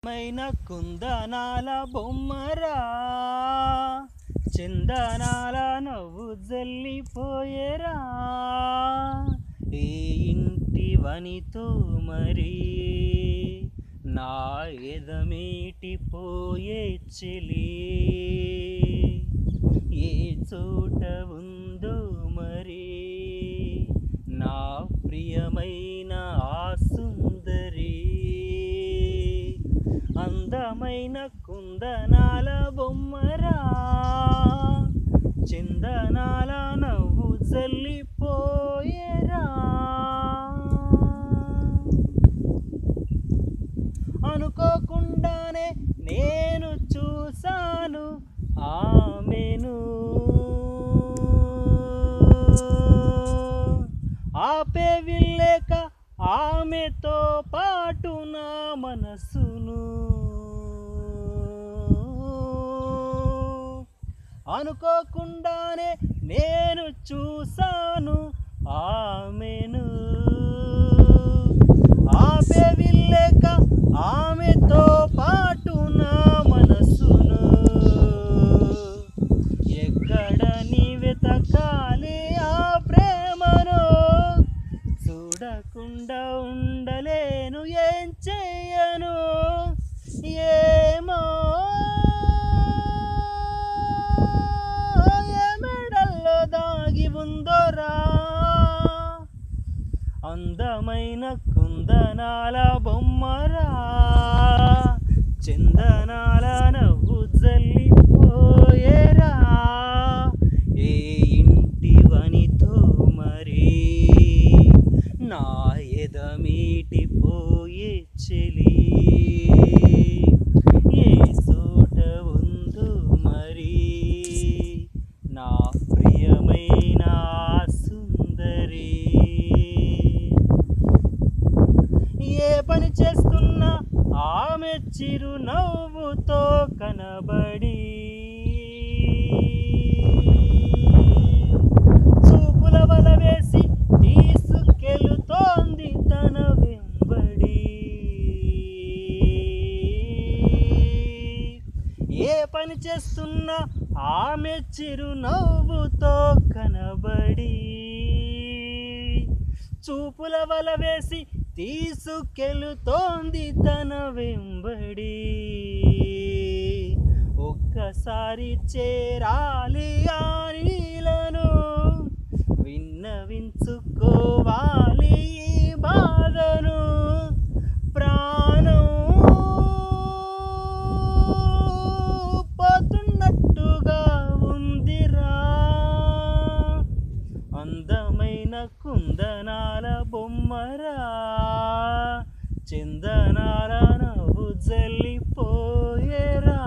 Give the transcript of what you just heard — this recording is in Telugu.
మైన కుందనాల బొమ్మరా, చందనాల నవ్వు జల్లిపోయేరా. ఏ ఇంటి వనితో మరి నా ఎదమేటి పోయే చెలి, ఏ చోట ఉందో మరి నా ప్రియమైన ఆ సుందరి. అందమైన కుందనాల బొమ్మరా, చందనాల నవ్వు జల్లిపోయేరా. అనుకోకుండానే నేను చూశాను ఆమెను, ఆపే విల్లేక ఆమెతో పాటు నా మనసును. అనుకోకుండానే నేను చూశాను ఆమెను, ఆపే విల్లేక ఆమెతో పాటు నా మనసును. ఎక్కడ నీ వెతకాలి ఆ ప్రేమను, చూడకుండా ఉండలేను ఏం చెయ్యను. ఏమో ఏ మెడల్లో దాగి ఉందోరా. అందమైన కుందనాల బొమ్మరా, చందనాల నవ్వు జల్లిపోయేరా. ఏ ఇంటి వనితో మరి నా ఎదమీటి పోయే చెలి, ఏ చోట ఉందో మరి నా ప్రియమైన సుందరి. ఏ పని చేస్తున్నా ఆమె చిరునవ్వుతో కనబడి, చూపుల వల వేసి తీసుకెళుతోంది తన వెంబడి. ఏ పని చేస్తున్నా ఆమె చిరునవ్వుతో కనబడి, చూపుల వల వేసి తీసుకెళుతోంది తన వెంబడి. ఒక్కసారి చేరాలి ఆ నీలను, విన్నవించుకోవాలి ఈ బాధను. ప్రాణం పోతున్నట్టుగా ఉందిరా. అందమైన కుందనాల బొమ్మరా, చందనాల నవ్వు జల్లిపోయేరా.